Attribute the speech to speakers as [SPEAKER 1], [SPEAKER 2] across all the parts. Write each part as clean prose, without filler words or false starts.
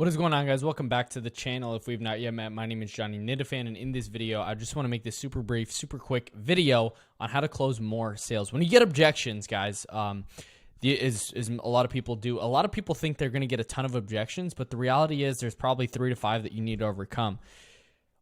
[SPEAKER 1] What is going on, guys? Welcome back to the channel. If we've not yet met, my name is Johnny Nitafan, and in this video, I just want to make this super brief, super quick video on how to close more sales. When you get objections, guys, is a lot of people do. A lot of people think they're going to get a ton of objections, but the reality is there's probably 3 to 5 that you need to overcome.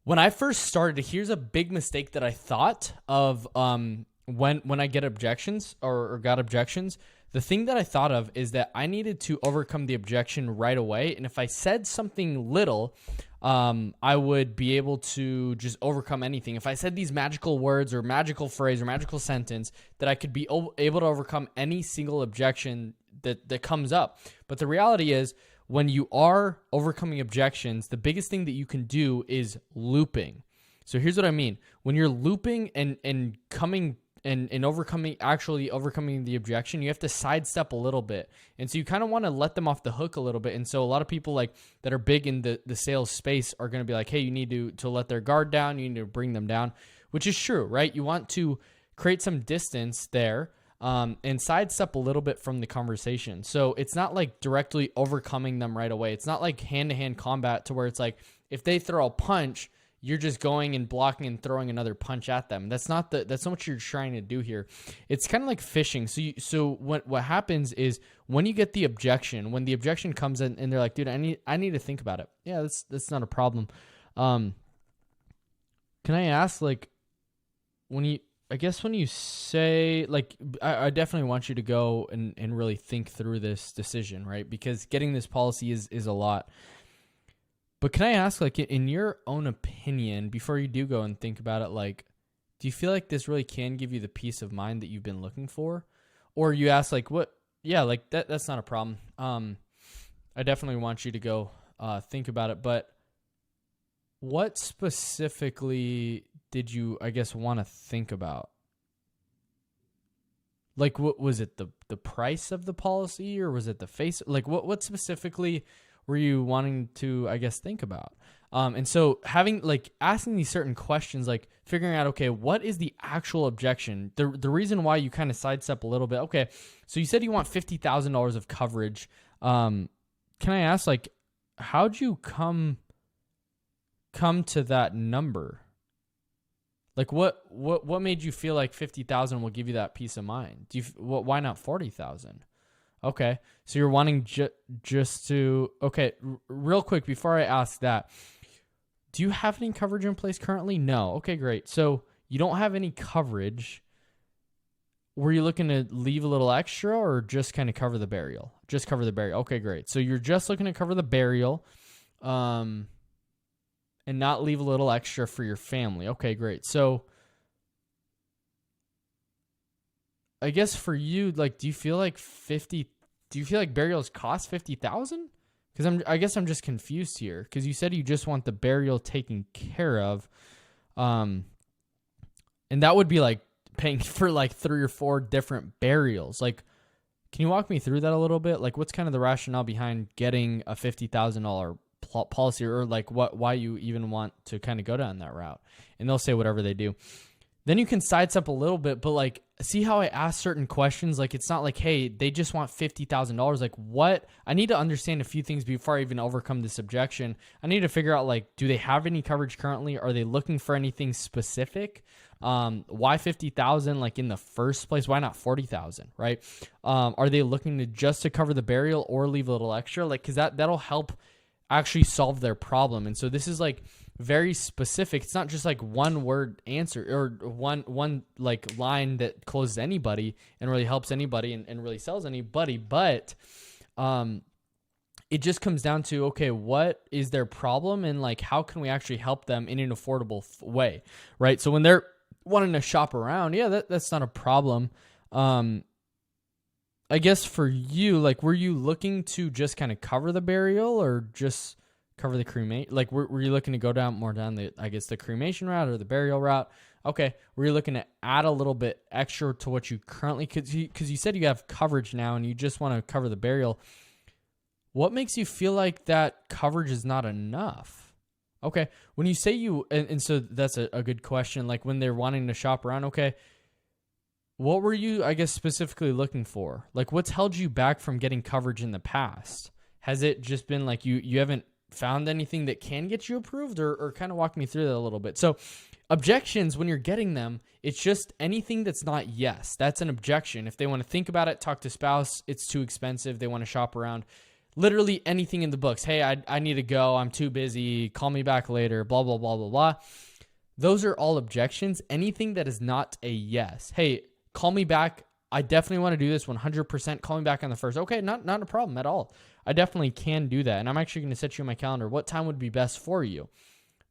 [SPEAKER 1] When I first started, here's a big mistake that I thought of when I get objections or got objections. The thing that I thought of is that I needed to overcome the objection right away. And if I said something little, I would be able to just overcome anything. If I said these magical words or magical phrase or magical sentence, that I could be able to overcome any single objection that comes up. But the reality is, when you are overcoming objections, the biggest thing that you can do is looping. So here's what I mean. When you're looping and coming and overcoming the objection, you have to sidestep a little bit. And so you kind of want to let them off the hook a little bit. And so a lot of people that are big in the sales space are going to be like, hey, you need to let their guard down. You need to bring them down, which is true, right? You want to create some distance there and sidestep a little bit from the conversation. So it's not like directly overcoming them right away. It's not like hand-to-hand combat to where it's like if they throw a punch, you're just going and blocking and throwing another punch at them. That's not what you're trying to do here. It's kind of like fishing. So what happens is when you get the objection, when the objection comes in and they're like, dude, I need to think about it. Yeah, that's not a problem. Can I ask, like, when you say, like, I definitely want you to go and really think through this decision, right? Because getting this policy is a lot. But can I ask, like, in your own opinion, before you do go and think about it, like, do you feel like this really can give you the peace of mind that you've been looking for? Or you ask, like, what? Yeah, like, that's not a problem. I definitely want you to go think about it. But what specifically did you, I guess, want to think about? Like, what was it, the price of the policy, or was it the face? Like, what specifically were you wanting to, I guess, think about? And so asking these certain questions, like figuring out, okay, what is the actual objection? The reason why you kind of sidestep a little bit. Okay, so you said you want $50,000 of coverage. Can I ask, like, how'd you come to that number? Like, what made you feel like 50,000 will give you that peace of mind? Why not 40,000? Okay, so you're wanting just to, okay, real quick, before I ask that, do you have any coverage in place currently? No. Okay, great. So you don't have any coverage. Were you looking to leave a little extra or just kind of cover the burial? Just cover the burial. Okay, great. So you're just looking to cover the burial and not leave a little extra for your family. Okay, great. So I guess for you, like, do you feel like burials cost 50,000? Because I guess I'm just confused here. Because you said you just want the burial taken care of, and that would be like paying for like 3 or 4 different burials. Like, can you walk me through that a little bit? Like, what's kind of the rationale behind getting a $50,000 policy, or like why you even want to kind of go down that route? And they'll say whatever they do. Then you can sidestep a little bit, but like, see how I ask certain questions? Like, it's not like, hey, they just want $50,000. Like, what? I need to understand a few things before I even overcome this objection. I need to figure out, like, do they have any coverage currently? Are they looking for anything specific? Why 50,000? Like, in the first place, why not 40,000? Right? Are they looking to cover the burial or leave a little extra? Like, because that'll help actually solve their problem. And so this is like very specific. It's not just like one word answer or one like line that closes anybody and really helps anybody and really sells anybody. But it just comes down to, okay, what is their problem, and like, how can we actually help them in an affordable way, right? So when they're wanting to shop around, yeah, that's not a problem. I guess for you, like, were you looking to just kind of cover the burial or just cover the cremation? Like, were you looking to go down the cremation route or the burial route? Okay. Were you looking to add a little bit extra to what you currently, because you said you have coverage now and you just want to cover the burial. What makes you feel like that coverage is not enough? Okay. When you say and so that's a good question. Like, when they're wanting to shop around, okay, what were you, I guess, specifically looking for? Like, what's held you back from getting coverage in the past? Has it just been like you haven't found anything that can get you approved, or kind of walk me through that a little bit. So objections, when you're getting them, it's just anything that's not yes. That's an objection. If they want to think about it, talk to spouse, it's too expensive, they want to shop around. Literally anything in the books. Hey, I need to go. I'm too busy. Call me back later. Blah, blah, blah, blah, blah. Those are all objections. Anything that is not a yes. Hey, call me back. I definitely want to do this 100%. Call me back on the first. Okay, not a problem at all. I definitely can do that. And I'm actually going to set you on my calendar. What time would be best for you?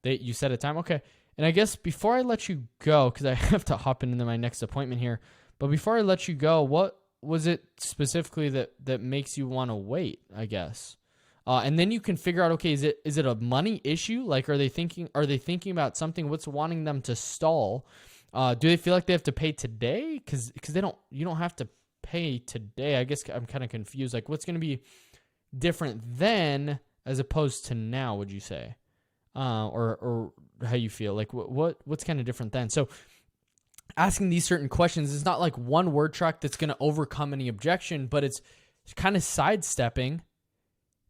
[SPEAKER 1] You set a time? Okay. And I guess before I let you go, because I have to hop into my next appointment here, but before I let you go, what was it specifically that makes you want to wait, I guess? And then you can figure out, okay, is it a money issue? Like, are they thinking about something? What's wanting them to stall? Do they feel like they have to pay today? Because you don't have to pay today. I guess I'm kind of confused. Like, what's going to be different then as opposed to now, would you say? Or how you feel? Like, what's kind of different then? So asking these certain questions is not like one word track that's going to overcome any objection, but it's kind of sidestepping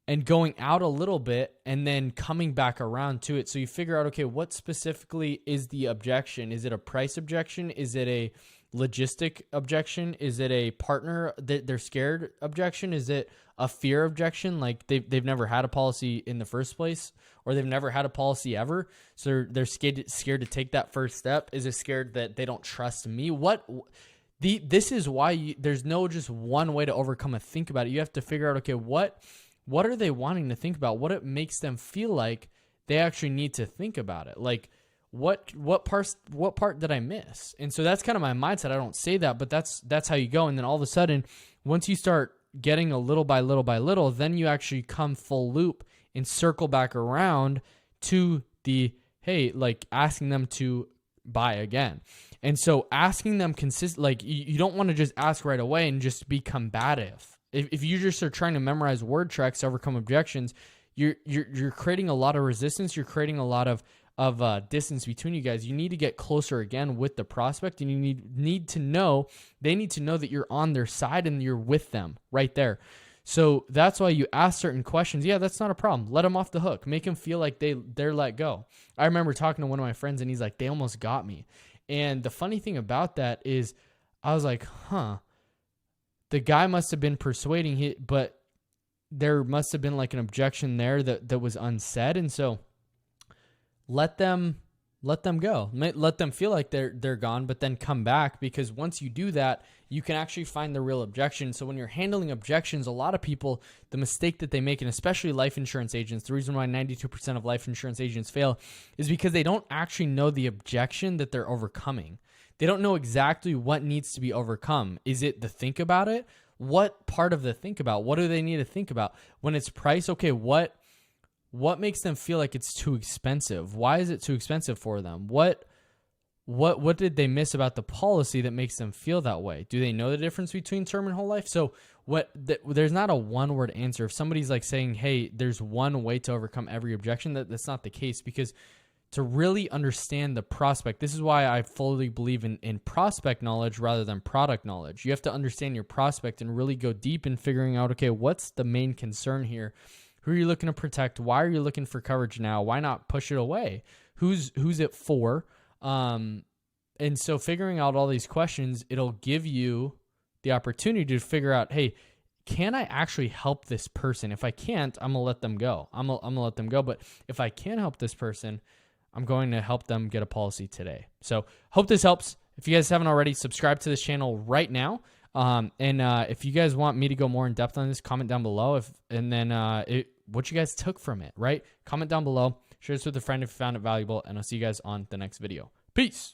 [SPEAKER 1] and going out a little bit and then coming back around to it. So you figure out, okay, what specifically is the objection? Is it a price objection? Is it a logistic objection? Is it a partner that they're scared objection? Is it a fear objection? Like they've never had a policy in the first place, or they've never had a policy ever. So they're scared to take that first step. Is it scared that they don't trust me? This is why there's no just one way to overcome a think about it. You have to figure out, okay, what are they wanting to think about? What it makes them feel like they actually need to think about it. Like what part did I miss? And so that's kind of my mindset. I don't say that, but that's how you go. And then all of a sudden, once you start getting a little by little by little, then you actually come full loop and circle back around to the, hey, like asking them to buy again. And so asking them like you don't want to just ask right away and just be combative. If you just are trying to memorize word tracks to overcome objections, you're creating a lot of resistance. You're creating a lot of distance between you guys. You need to get closer again with the prospect, and you need to know, they need to know that you're on their side and you're with them right there. So that's why you ask certain questions. Yeah, that's not a problem. Let them off the hook. Make them feel like they're let go. I remember talking to one of my friends, and he's like, they almost got me. And the funny thing about that is I was like, the guy must have been persuading, but there must have been like an objection there that was unsaid. And so let them go. Let them feel like they're gone, but then come back, because once you do that, you can actually find the real objection. So when you're handling objections, a lot of people, the mistake that they make, and especially life insurance agents, the reason why 92% of life insurance agents fail is because they don't actually know the objection that they're overcoming. They don't know exactly what needs to be overcome. Is it the think about it? What part of the think about? What do they need to think about? When it's price, okay, what makes them feel like it's too expensive? Why is it too expensive for them? What did they miss about the policy that makes them feel that way? Do they know the difference between term and whole life? So there's not a one-word answer. If somebody's like saying, hey, there's one way to overcome every objection, that's not the case, because to really understand the prospect, this is why I fully believe in prospect knowledge rather than product knowledge. You have to understand your prospect and really go deep in figuring out, okay, what's the main concern here? Who are you looking to protect? Why are you looking for coverage now? Why not push it away? Who's it for? And so figuring out all these questions, it'll give you the opportunity to figure out, hey, can I actually help this person? If I can't, I'm going to let them go. I'm going to let them go. But if I can help this person, I'm going to help them get a policy today. So hope this helps. If you guys haven't already, subscribe to this channel right now. If you guys want me to go more in depth on this, comment down below. What you guys took from it, right? Comment down below. Share this with a friend if you found it valuable, and I'll see you guys on the next video. Peace.